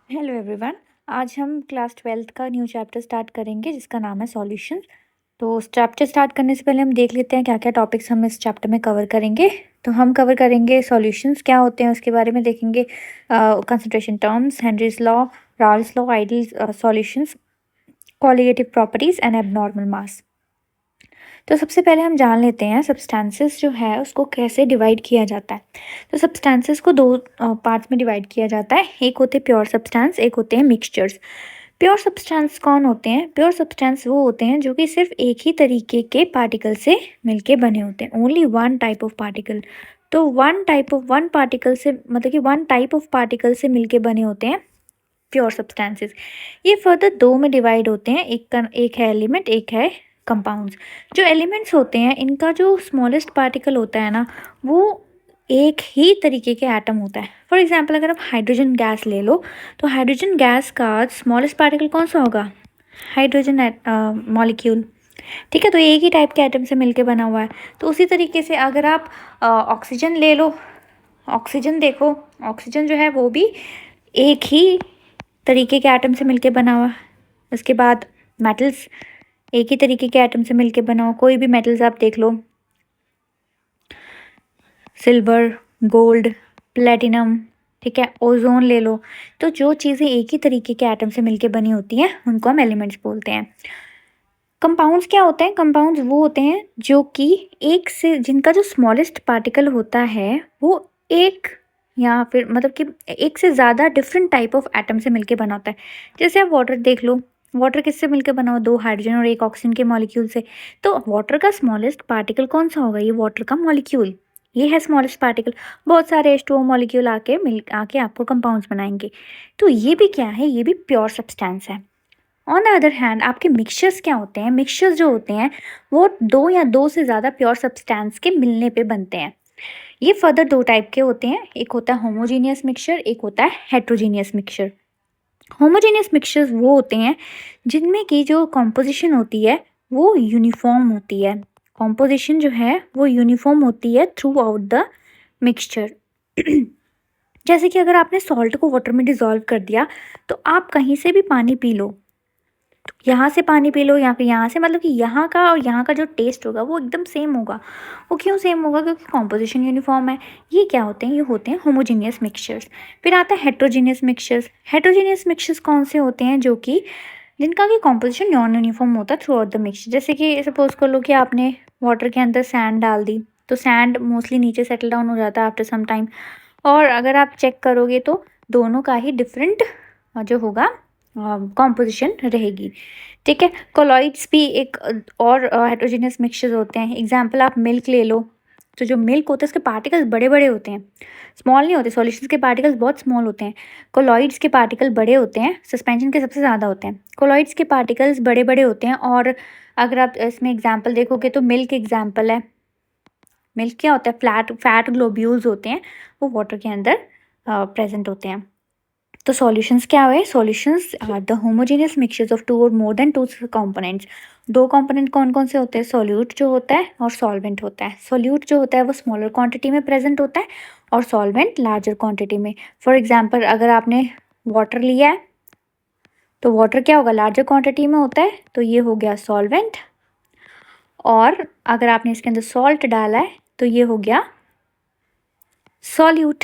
Hello everyone. आज हम class 12th का न्यू चैप्टर स्टार्ट करेंगे जिसका नाम है सॉल्यूशन। तो चैप्टर स्टार्ट करने से पहले हम देख लेते हैं क्या क्या टॉपिक्स हम इस चैप्टर में कवर करेंगे। तो हम कवर करेंगे सॉल्यूशंस क्या होते हैं उसके बारे में देखेंगे, concentration terms, Henry's law, Raoult's law, ideal solutions, colligative properties and abnormal mass. तो सबसे पहले हम जान लेते हैं सब्सटेंसेस जो है उसको कैसे डिवाइड किया जाता है। तो सब्सटेंसेस को दो पार्ट्स में डिवाइड किया जाता है। एक होते हैं प्योर सब्सटेंस, एक होते हैं मिक्सचर्स। प्योर सब्सटेंस कौन होते हैं? प्योर सब्सटेंस वो होते हैं जो कि सिर्फ एक ही तरीके के पार्टिकल से मिलके बने होते हैं, only one type of particle. तो वन पार्टिकल से मतलब कि वन टाइप ऑफ पार्टिकल से मिलके बने होते हैं प्योर सब्सटेंसेस। ये फर्दर दो में डिवाइड होते हैं, एक है एलिमेंट, एक है कंपाउंड्स। जो एलिमेंट्स होते हैं इनका जो स्मॉलेस्ट पार्टिकल होता है ना, वो एक ही तरीके के एटम होता है। फॉर एग्जांपल अगर आप हाइड्रोजन गैस ले लो तो हाइड्रोजन गैस का स्मॉलेस्ट पार्टिकल कौन सा होगा? Hydrogen molecule. ठीक है, तो एक ही टाइप के एटम से मिलके बना हुआ है। तो उसी तरीके से अगर आप ऑक्सीजन ले लो, ऑक्सीजन देखो, ऑक्सीजन जो है वो भी एक ही तरीके के एटम से मिलके बना हुआ है। उसके बाद मेटल्स एक ही तरीके के एटम से मिलके बना हुआ, कोई भी मेटल्स आप देख लो, सिल्वर, गोल्ड, प्लेटिनम, ठीक है, ओजोन ले लो। तो जो चीज़ें एक ही तरीके के एटम से मिलके बनी होती हैं उनको हम एलिमेंट्स बोलते हैं। कंपाउंड्स क्या होते हैं? कंपाउंड्स वो होते हैं जो कि एक से जिनका जो स्मॉलेस्ट पार्टिकल होता है वो एक या फिर मतलब कि एक से ज़्यादा डिफरेंट टाइप ऑफ एटम से मिलके बना होता है। जैसे आप वाटर देख लो, वाटर किससे मिलके बना हो? दो हाइड्रोजन और एक ऑक्सीजन के मॉलिक्यूल से। तो वाटर का स्मॉलेस्ट पार्टिकल कौन सा होगा? ये वाटर का मॉलिक्यूल, ये है स्मॉलेस्ट पार्टिकल। बहुत सारे H2O मॉलिक्यूल आके आपको कंपाउंड्स बनाएंगे। तो ये भी क्या है? ये भी प्योर सब्सटेंस है। ऑन द अदर हैंड आपके मिक्सचर्स क्या होते हैं? मिक्सचर्स जो होते हैं वो दो या दो से ज़्यादा प्योर सब्सटेंस के मिलने पे बनते हैं। ये फर्दर दो टाइप के होते हैं, एक होता है होमोजीनियस मिक्सचर, एक होता है हेट्रोजीनियस मिक्सचर। होमोजीनियस मिक्सचर्स वो होते हैं जिनमें की जो कॉम्पोजिशन होती है वो यूनिफॉर्म होती है। कॉम्पोजिशन जो है वो यूनिफॉर्म होती है थ्रू आउट द मिक्सचर। जैसे कि अगर आपने सॉल्ट को वाटर में डिज़ोल्व कर दिया तो आप कहीं से भी पानी पी लो, यहाँ से पानी पी लो या फिर यहाँ से, मतलब कि यहाँ का और यहाँ का जो टेस्ट होगा वो एकदम सेम होगा। वो क्यों सेम होगा? क्योंकि कॉम्पोजिशन यूनिफॉर्म है। ये क्या होते हैं? ये होते हैं होमोजीनियस मिक्सचर्स। फिर आता है हेट्रोजीनियस मिक्सचर्स। हेट्रोजीनियस मिक्सचर्स कौन से होते हैं? जो कि जिनका कि कॉम्पोजिशन नॉन यूनिफॉर्म होता है थ्रू आउट द मिक्सचर। जैसे कि सपोज कर लो कि आपने वाटर के अंदर सैंड डाल दी, तो सैंड मोस्टली नीचे सेटल डाउन हो जाता है आफ्टर सम टाइम। और अगर आप चेक करोगे तो दोनों का ही डिफरेंट जो होगा कॉम्पोजिशन रहेगी। ठीक है, कोलॉइड्स भी एक और हेट्रोजीनियस मिक्सचर्स होते हैं। एग्जाम्पल आप मिल्क ले लो, तो जो मिल्क होता है उसके पार्टिकल्स बड़े बड़े होते हैं, स्मॉल नहीं होते। सॉल्यूशंस के पार्टिकल्स बहुत स्मॉल होते हैं, कोलॉइड्स के पार्टिकल बड़े होते हैं, सस्पेंशन के सबसे ज़्यादा होते हैं। कोलॉइड्स के पार्टिकल्स बड़े बड़े होते हैं। और अगर आप इसमें एग्जाम्पल देखोगे तो मिल्क एग्जाम्पल है। मिल्क क्या होता है? फैट ग्लोब्यूल्स होते हैं, वो वाटर के अंदर प्रेजेंट होते हैं। तो सॉल्यूशंस क्या हुए? Solutions are the homogeneous mixtures of two or more than two components. दो कंपोनेंट कौन कौन से होते हैं? सॉल्यूट जो होता है और सॉल्वेंट होता है। सॉल्यूट जो होता है वो स्मॉलर क्वांटिटी में प्रेजेंट होता है और सॉल्वेंट लार्जर क्वांटिटी में। फॉर एग्जांपल अगर आपने वाटर लिया है तो वाटर क्या होगा? लार्जर क्वांटिटी में होता है, तो ये हो गया सॉल्वेंट। और अगर आपने इसके अंदर सॉल्ट डाला है तो ये हो गया सॉल्यूट।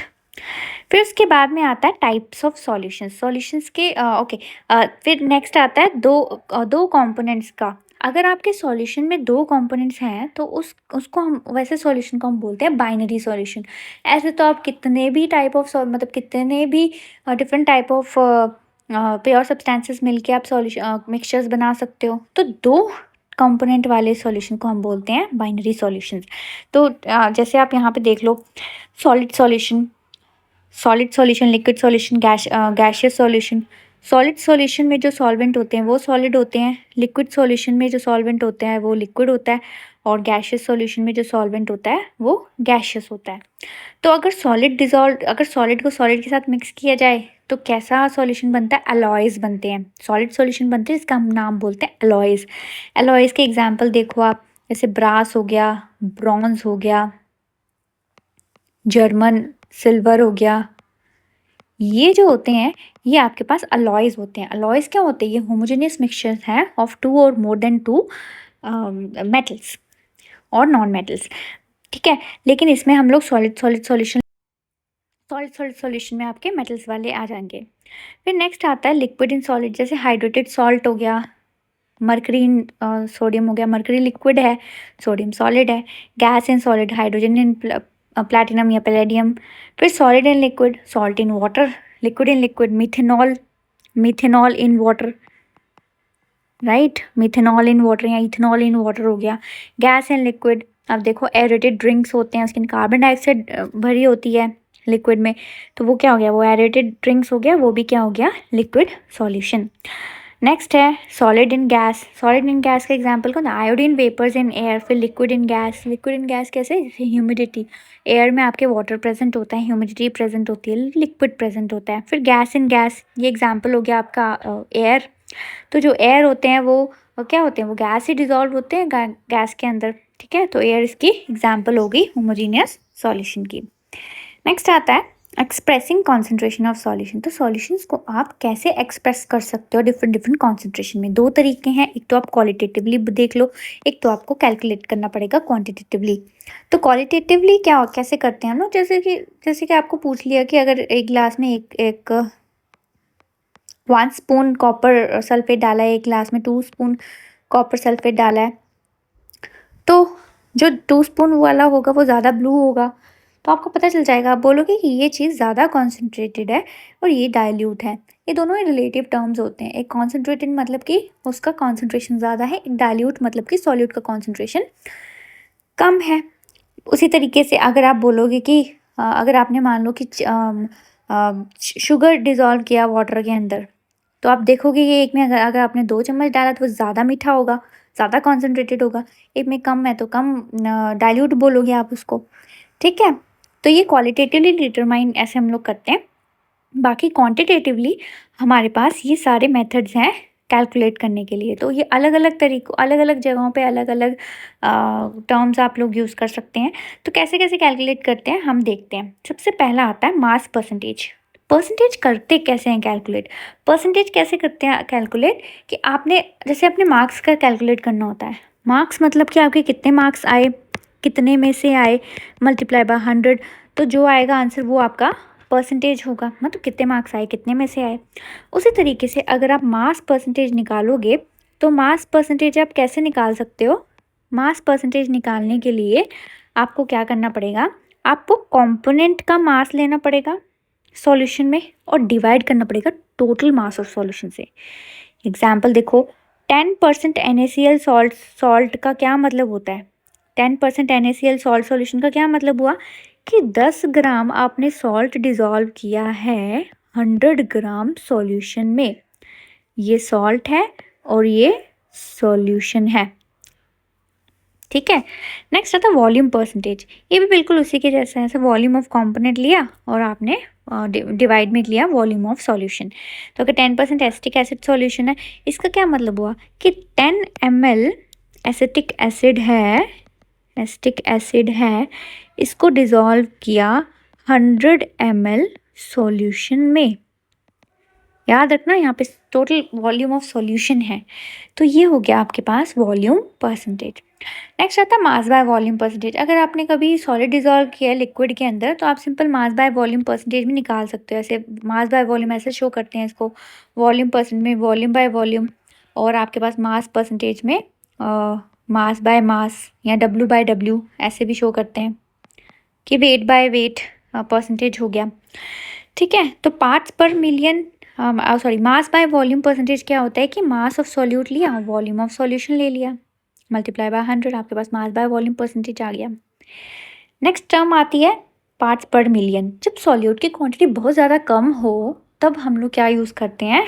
फिर उसके बाद में आता है टाइप्स ऑफ सॉल्यूशंस। सॉल्यूशंस के फिर नेक्स्ट आता है दो कंपोनेंट्स का। अगर आपके सॉल्यूशन में दो कंपोनेंट्स हैं तो उसको हम वैसे सॉल्यूशन को हम बोलते हैं बाइनरी सॉल्यूशन। ऐसे तो आप कितने भी टाइप ऑफ मतलब कितने भी different type of pure substances मिलके आप सॉल्यूशन मिक्सचर्स बना सकते हो। तो दो कंपोनेंट वाले सॉल्यूशन को हम बोलते हैं बाइनरी सॉल्यूशंस। तो जैसे आप यहाँ पे देख लो, solid solution, solid solution, liquid solution, gaseous solution. Solid solution में जो सॉल्वेंट होते हैं वो सॉलिड होते हैं, लिक्विड सॉल्यूशन में जो सॉल्वेंट होते हैं वो लिक्विड होता है, और गैशियस सॉल्यूशन में जो सॉल्वेंट होता है वो गैशियस होता है। तो अगर सॉलिड को सॉलिड के साथ मिक्स किया जाए तो कैसा सॉल्यूशन बनता है? अलॉयज़ बनते हैं। सॉलिड सॉल्यूशन बनते हैं, इसका हम नाम बोलते हैं अलॉयज़। अलॉयज़ के एग्जाम्पल देखो आप, जैसे ब्रास हो गया, ब्रॉन्ज हो गया, जर्मन सिल्वर हो गया, ये जो होते हैं ये आपके पास अलॉयज़ होते हैं। अलॉयज़ क्या होते हैं? ये होमोजेनियस मिक्सचर्स हैं ऑफ 2 और मोर देन 2 मेटल्स और नॉन मेटल्स, ठीक है। लेकिन इसमें हम लोग सॉलिड सॉल्यूशन में आपके मेटल्स वाले आ जाएंगे। फिर नेक्स्ट आता है लिक्विड इन सॉलिड, जैसे हाइड्रेटेड सॉल्ट हो गया, मरकरी इन सोडियम हो गया, मरकरी लिक्विड है, सोडियम सॉलिड है। Gas in solid, hydrogen in platinum या पैलेडियम। फिर solid in liquid, salt in water, liquid in liquid, methanol in water, right, methanol in water या ethanol in water हो गया। Gas in liquid, अब देखो aerated drinks होते हैं, उसके अंदर कार्बन डाइऑक्साइड भरी होती है लिक्विड में, तो वो क्या हो गया, वो एरेटेड ड्रिंक्स हो गया, वो भी क्या हो गया, लिक्विड सॉल्यूशन। नेक्स्ट है solid in gas. Solid in gas का एग्जांपल कौन, आयोडीन वेपर्स इन एयर। फिर liquid in gas, liquid in gas कैसे, जैसे ह्यूमिडिटी, एयर में आपके वाटर प्रेजेंट होता है, ह्यूमिडिटी प्रेजेंट होती है, लिक्विड प्रेजेंट होता है। फिर गैस इन गैस, ये एग्जांपल हो गया आपका एयर। तो जो एयर होते हैं वो क्या होते हैं, वो गैस ही डिजॉल्व होते हैं गैस के अंदर, ठीक है। तो एयर इसकी एग्जांपल हो गई होमोजीनियस सॉल्यूशन की। नेक्स्ट आता है एक्सप्रेसिंग कॉन्सेंट्रेशन ऑफ सॉल्यूशन। तो सॉल्यूशंस को आप कैसे एक्सप्रेस कर सकते हो डिफरेंट डिफरेंट कॉन्सेंट्रेशन में? दो तरीके हैं, एक तो आप क्वालिटेटिवली देख लो, एक तो आपको कैलकुलेट करना पड़ेगा क्वांटिटेटिवली। तो क्वालिटेटिवली क्या कैसे करते हैं हम लोग, जैसे कि आपको पूछ लिया कि अगर एक गिलास में एक 1 स्पून कॉपर सल्फेट डाला है, एक गिलास में 2 स्पून कॉपर सल्फेट डाला है, तो जो 2 स्पून वाला होगा वो ज़्यादा ब्लू होगा, तो आपको पता चल जाएगा, आप बोलोगे कि ये चीज़ ज़्यादा कॉन्सेंट्रेटेड है और ये डाइल्यूट है। ये दोनों ही रिलेटिव टर्म्स होते हैं। एक कॉन्सेंट्रेटेड मतलब कि उसका कॉन्सेंट्रेशन ज़्यादा है, एक डाइल्यूट मतलब कि सॉल्यूट का कॉन्सेंट्रेशन कम है। उसी तरीके से अगर आप बोलोगे कि अगर आपने मान लो कि शुगर डिज़ोल्व किया वाटर के अंदर, तो आप देखोगे ये एक में अगर आपने 2 चम्मच डाला तो वो ज़्यादा मीठा होगा, ज़्यादा कॉन्सेंट्रेटेड होगा। एक में कम है तो कम डाइल्यूट बोलोगे आप उसको, ठीक है। तो ये क्वालिटेटिवली डिटरमाइन ऐसे हम लोग करते हैं। बाकी क्वांटिटेटिवली हमारे पास ये सारे मेथड्स हैं कैलकुलेट करने के लिए। तो ये अलग अलग तरीक़ों, अलग अलग जगहों पे अलग अलग टर्म्स आप लोग यूज़ कर सकते हैं। तो कैसे कैसे कैलकुलेट करते हैं हम देखते हैं। सबसे पहला आता है मास परसेंटेज। परसेंटेज करते कैसे हैं कैलकुलेट? परसेंटेज कैसे करते हैं कैलकुलेट कि आपने जैसे अपने मार्क्स का कैलकुलेट करना होता है। मार्क्स मतलब कि आपके कितने मार्क्स आए, कितने में से आए, मल्टीप्लाई बाय 100, तो जो आएगा आंसर वो आपका परसेंटेज होगा, मतलब कितने मार्क्स आए, कितने में से आए। उसी तरीके से अगर आप मास परसेंटेज निकालोगे तो मास परसेंटेज आप कैसे निकाल सकते हो? मास परसेंटेज निकालने के लिए आपको क्या करना पड़ेगा, आपको कंपोनेंट का मास लेना पड़ेगा सॉल्यूशन में और डिवाइड करना पड़ेगा टोटल मास ऑफ सॉल्यूशन से। एग्जाम्पल देखो, 10% NaCl सॉल्ट का क्या मतलब होता है? 10% NaCl सॉल्ट सॉल्यूशन का क्या मतलब हुआ कि 10 ग्राम आपने सॉल्ट डिज़ोल्व किया है 100 ग्राम सॉल्यूशन में। ये सॉल्ट है और ये सॉल्यूशन है, ठीक है। नेक्स्ट आता है वॉल्यूम परसेंटेज। ये भी बिल्कुल उसी के जैसा है, ऐसे वॉल्यूम ऑफ कंपोनेंट लिया और आपने डिवाइड में लिया वॉल्यूम ऑफ सॉल्यूशन। तो अगर 10% एसिटिक एसिड सॉल्यूशन है, इसका क्या मतलब हुआ कि 10 ml एसिटिक एसिड है, इसको डिज़ोल्व किया 100 ml सॉल्यूशन में। याद रखना यहाँ पे टोटल वॉल्यूम ऑफ सॉल्यूशन है। तो ये हो गया आपके पास वॉल्यूम परसेंटेज। नेक्स्ट आता है मास बाय वॉल्यूम परसेंटेज। अगर आपने कभी सॉलिड डिज़ोल्व किया है लिक्विड के अंदर तो आप simple mass by volume percentage भी निकाल सकते हो। ऐसे मास बाय वॉल्यूम ऐसे शो करते हैं इसको, वॉल्यूम परसेंट में वॉल्यूम बाय वॉल्यूम, और आपके पास मास परसेंटेज में मास बाय मास या W/W ऐसे भी शो करते हैं कि वेट बाय वेट परसेंटेज हो गया, ठीक है। तो पार्ट्स पर million, mass by volume percentage क्या होता है कि मास ऑफ सॉल्यूट लिया, वॉल्यूम ऑफ सॉल्यूशन ले लिया, मल्टीप्लाई बाय 100, आपके पास मास बाय वॉल्यूम परसेंटेज आ गया। नेक्स्ट टर्म आती है पार्ट्स पर मिलियन। जब सॉल्यूट की क्वांटिटी बहुत ज़्यादा कम हो तब हम लोग क्या यूज़ करते हैं,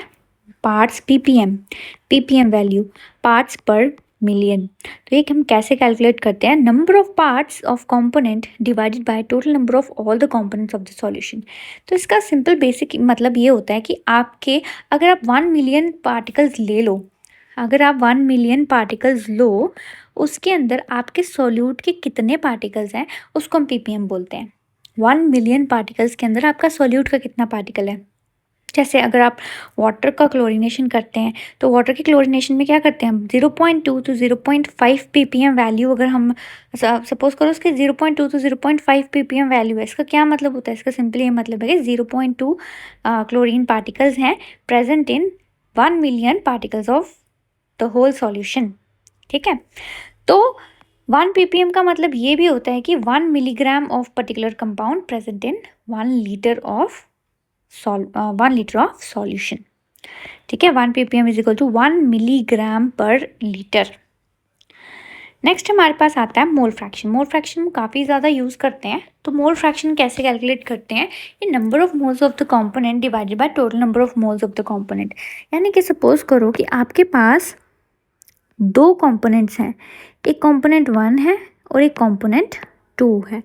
पार्ट्स पीपीएम वैल्यू, पार्ट्स पर मिलियन। तो एक हम कैसे कैलकुलेट करते हैं, number of parts of component divided by total number of all the components of the solution. तो इसका सिंपल बेसिक मतलब ये होता है कि आपके अगर आप 1 मिलियन पार्टिकल्स ले लो, अगर आप 1 मिलियन पार्टिकल्स लो, उसके अंदर आपके सॉल्यूट के कितने पार्टिकल्स हैं उसको हम पीपीएम बोलते हैं। 1 मिलियन पार्टिकल्स के अंदर आपका सॉल्यूट का कितना पार्टिकल है। जैसे अगर आप वाटर का क्लोरीनेशन करते हैं तो वाटर के क्लोरीनेशन में क्या करते हैं हम 0.2 टू 0.5 ppm वैल्यू, अगर हम सपोज करो उसके 0.2 टू 0.5 ppm वैल्यू है, इसका क्या मतलब होता है, इसका सिंपली ये मतलब है कि 0.2 क्लोरीन पार्टिकल्स हैं present in 1 million particles of the whole solution. ठीक है, तो 1 ppm का मतलब ये भी होता है कि 1 milligram of particular compound present in 1 litre of 1 litre of solution. ठीक है, 1 ppm is equal to 1 milligram per litre. Next हमारे पास आता है मोल फ्रैक्शन। मोल फ्रैक्शन हम काफ़ी ज़्यादा यूज़ करते हैं। तो मोल फ्रैक्शन कैसे कैलकुलेट करते हैं, ये number of moles of the component divided by total number of moles of the component. यानी कि सपोज करो कि आपके पास 2 कंपोनेंट्स हैं, एक कंपोनेंट 1 है और एक कंपोनेंट 2 है।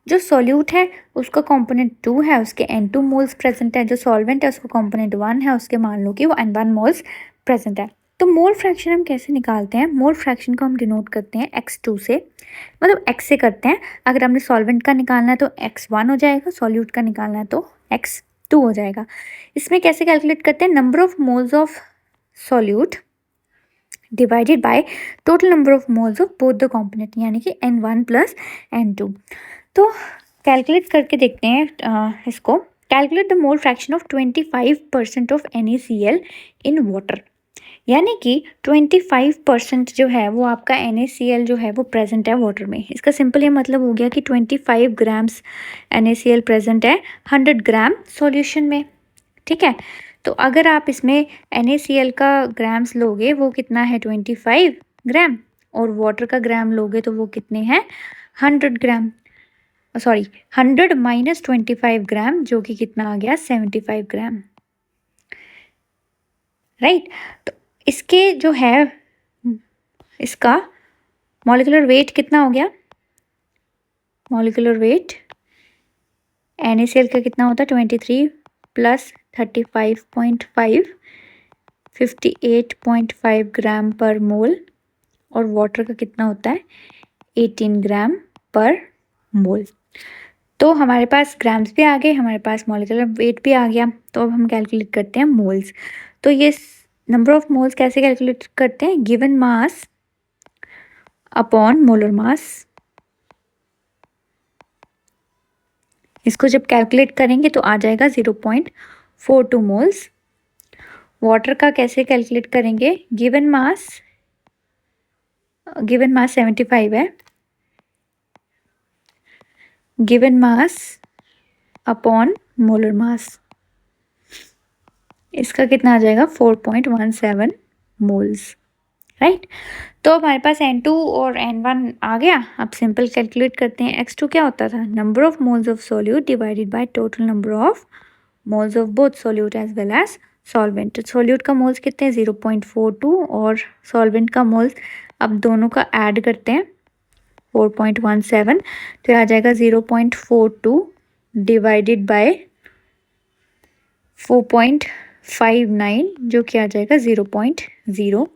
जो सॉल्यूट है उसका कंपोनेंट 2 है, उसके N2 मोल्स प्रेजेंट है। जो सॉल्वेंट है उसका कंपोनेंट 1 है, उसके मान लो कि वो N1 मोल्स प्रेजेंट है। तो मोल फ्रैक्शन हम कैसे निकालते हैं, मोल फ्रैक्शन को हम डिनोट करते हैं x2 से, मतलब x से करते हैं। अगर हमने सॉल्वेंट का निकालना है तो x1 हो जाएगा, सॉल्यूट का निकालना है तो x2 हो जाएगा। इसमें कैसे कैलकुलेट करते हैं, number of moles of solute divided by total number of moles of both the component, यानी कि N1 प्लस N2। तो कैलकुलेट करके देखते हैं इसको। Calculate the mole fraction of 25% of NaCl in water, यानी कि 25% जो है वो आपका NaCl जो है वो प्रेजेंट है वाटर में। इसका सिंपल ये मतलब हो गया कि 25 ग्राम्स NaCl प्रेजेंट है 100 ग्राम सॉल्यूशन में। ठीक है, तो अगर आप इसमें NaCl का ग्राम्स लोगे वो कितना है 25 ग्राम, और वाटर का ग्राम लोगे तो वो कितने हैं 100 ग्राम, सॉरी 100 माइनस 25 ग्राम, जो कि कितना आ गया 75 ग्राम। राइट, तो इसके जो है इसका मॉलिक्यूलर वेट कितना हो गया, मॉलिक्यूलर वेट NaCl का कितना होता है 23 प्लस 35.5 58.5 ग्राम पर मोल, और वाटर का कितना होता है 18 ग्राम पर मोल। तो हमारे पास ग्राम्स भी आ गए, हमारे पास मॉलिक्यूलर वेट भी आ गया। तो अब हम कैलकुलेट करते हैं मोल्स। तो ये नंबर ऑफ मोल्स कैसे कैलकुलेट करते हैं, given mass upon molar mass. इसको जब कैलकुलेट करेंगे तो आ जाएगा 0.42 मोल्स। वाटर का कैसे कैलकुलेट करेंगे, गिवन मास 75 है, given mass upon molar mass, इसका कितना आ जाएगा 4.17 मोल्स। राइट, तो हमारे पास N2 और N1 आ गया। अब सिंपल कैलकुलेट करते हैं। x2 क्या होता था, number of moles of solute divided by total number of moles of both solute as well as solvent. Solute का मोल्स कितने हैं 0.42 और सॉल्वेंट का मोल्स, अब दोनों का ऐड करते हैं 4.17, तो आ जाएगा 0.42 डिवाइडेड बाय 4.59, जो कि आ जाएगा 0.09।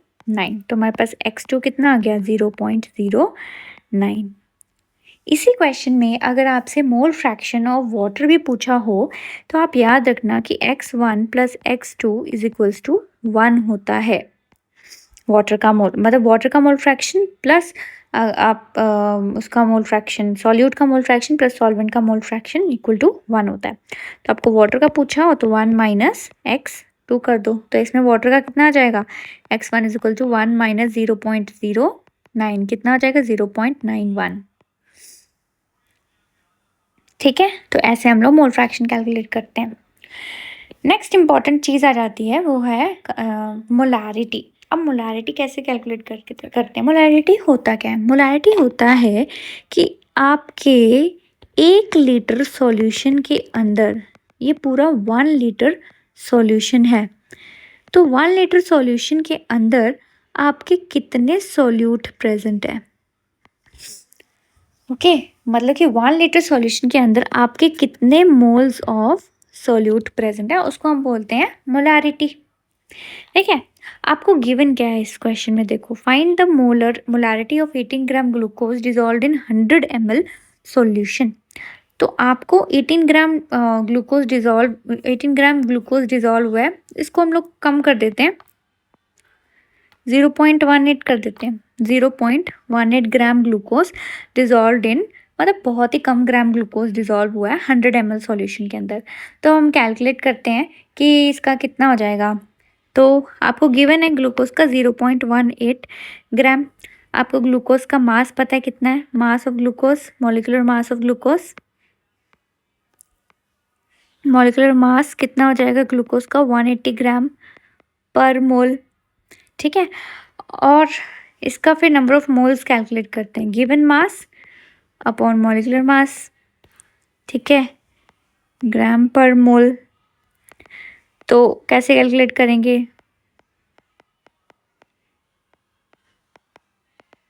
तो हमारे पास x2 कितना आ गया 0.09। इसी क्वेश्चन में अगर आपसे मोल फ्रैक्शन ऑफ वाटर भी पूछा हो तो आप याद रखना कि x1 plus x2 is equals to 1 होता है। वाटर का मोल मतलब वाटर का मोल फ्रैक्शन प्लस आप उसका मोल फ्रैक्शन, सॉल्यूट का मोल फ्रैक्शन प्लस सॉल्वेंट का मोल फ्रैक्शन इक्वल टू 1 होता है। तो आपको वाटर का पूछा हो तो 1 माइनस x2 कर दो, तो इसमें वाटर का कितना आ जाएगा x1 is equal to 1 minus 0.09, कितना आ जाएगा 0.91। ठीक है, तो ऐसे हम लोग मोल फ्रैक्शन कैलकुलेट करते हैं। नेक्स्ट इंपॉर्टेंट चीज़ आ जाती है वो है मोलारिटी। अब मोलारिटी कैसे कैलकुलेट करते हैं, मोलारिटी होता क्या है, मोलारिटी होता है कि आपके 1 लीटर सॉल्यूशन के अंदर, ये पूरा 1 लीटर सॉल्यूशन है, तो 1 लीटर सॉल्यूशन के अंदर आपके कितने सॉल्यूट प्रेजेंट है। ओके, मतलब कि 1 लीटर सॉल्यूशन के अंदर आपके कितने मोल्स ऑफ सॉल्यूट प्रेजेंट है, उसको हम बोलते हैं मोलारिटी। ठीक है, आपको गिवन क्या है इस क्वेश्चन में, देखो find the molarity of 18 gram glucose dissolved in 100 ml solution. तो आपको 18 ग्राम ग्लूकोज डिज़ोल्व हुआ है, इसको हम लोग कम कर देते हैं, 0.18 कर देते हैं। 0.18 ग्राम ग्लूकोज डिज़ोल्व इन, मतलब बहुत ही कम ग्राम ग्लूकोज डिज़ोल्व हुआ है 100 ml सॉल्यूशन के अंदर। तो हम कैलकुलेट करते हैं कि इसका कितना हो जाएगा। तो आपको गिवन है ग्लूकोज का 0.18 ग्राम। आपको ग्लूकोज का मास पता है कितना है, mass of glucose, molecular mass of glucose, molecular mass कितना हो जाएगा ग्लूकोज का, 180 ग्राम पर मोल। ठीक है, और इसका फिर नंबर ऑफ मोल्स कैलकुलेट करते हैं, given mass upon molecular mass. ठीक है, ग्राम पर मोल। तो कैसे कैलकुलेट करेंगे,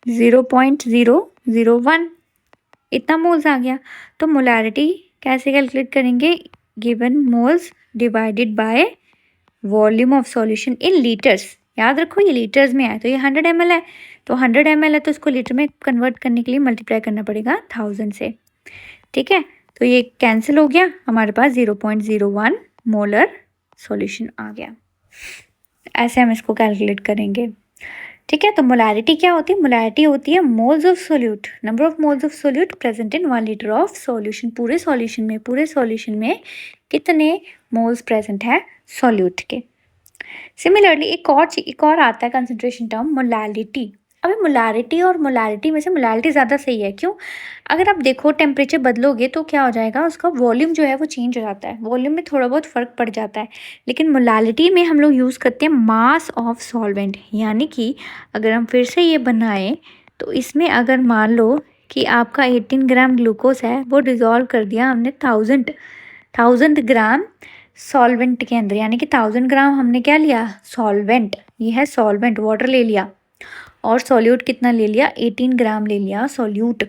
0.001 इतना मोल्स आ गया। तो मोलैरिटी कैसे कैलकुलेट करेंगे, given moles divided by volume of solution in litres. याद रखो ये लीटर्स में है, तो ये 100 ml है, तो 100 ml है तो इसको लीटर में कन्वर्ट करने के लिए मल्टीप्लाई करना पड़ेगा 1000 से। ठीक है, तो ये कैंसिल हो गया, हमारे पास 0.01 मोलर सॉल्यूशन आ गया। ऐसे हम इसको कैलकुलेट करेंगे। ठीक है, तो मोलैरिटी क्या होती है, मोलैरिटी होती है moles of solute, number of moles of solute present in 1 litre of solution. पूरे सॉल्यूशन में कितने मोल्स प्रेजेंट है सॉल्यूट के। सिमिलरली एक और आता है कंसंट्रेशन टर्म, मोलैलिटी। अभी मोलैरिटी और मोलैलिटी में से मोलैलिटी ज़्यादा सही है, क्यों, अगर आप देखो टेम्परेचर बदलोगे तो क्या हो जाएगा, उसका वॉल्यूम जो है वो चेंज हो जाता है, वॉल्यूम में थोड़ा बहुत फ़र्क पड़ जाता है। लेकिन मोलैलिटी में हम लोग यूज़ करते हैं मास ऑफ सॉल्वेंट, यानी कि अगर हम फिर से ये बनाएं तो इसमें अगर मान लो कि आपका 18 ग्राम ग्लूकोज है, वो डिज़ोल्व कर दिया हमने 1000 ग्राम सॉल्वेंट के अंदर, यानी कि 1000 ग्राम हमने क्या लिया, सॉल्वेंट, ये है सॉल्वेंट, वाटर ले लिया, और सॉल्यूट कितना ले लिया, 18 ग्राम ले लिया सॉल्यूट।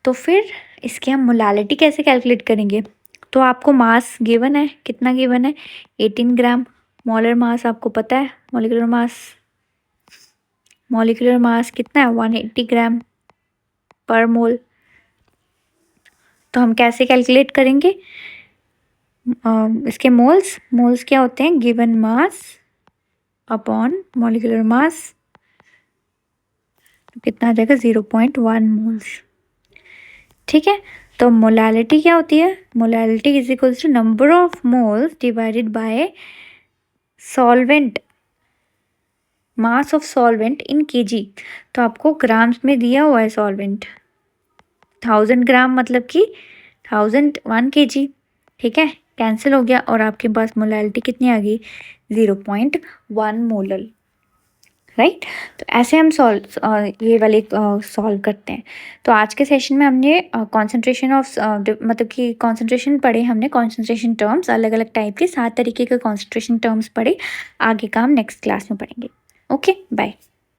तो फिर इसकी हम मोलैलिटी कैसे कैलकुलेट करेंगे, तो आपको मास गिवन है, कितना गिवन है, 18 ग्राम। मोलर मास आपको पता है, मॉलिक्यूलर मास कितना है, 180 ग्राम पर मोल। तो हम कैसे कैलकुलेट करेंगे, इसके मोल्स क्या होते हैं, given mass upon molecular mass, कितना आ जाएगा, 0.1 मोल्स। ठीक है, तो मोलैलिटी क्या होती है, molality is equals to number of moles divided by solvent, mass of solvent in kg. तो आपको ग्राम्स में दिया हुआ है सॉल्वेंट, 1000 ग्राम मतलब कि 1 kg। ठीक है, कैंसिल हो गया और आपके पास मोलैलिटी कितनी आ गई, 0.1 मोलर। राइट, तो ऐसे हम ये वाले सॉल्व करते हैं। तो आज के सेशन में हमने कॉन्सेंट्रेशन ऑफ मतलब कि कॉन्सेंट्रेशन पढ़े हमने, कॉन्सेंट्रेशन टर्म्स अलग अलग टाइप के 7 तरीके के कॉन्सेंट्रेशन टर्म्स पढ़े। आगे का हम नेक्स्ट क्लास में पढ़ेंगे। Okay, bye.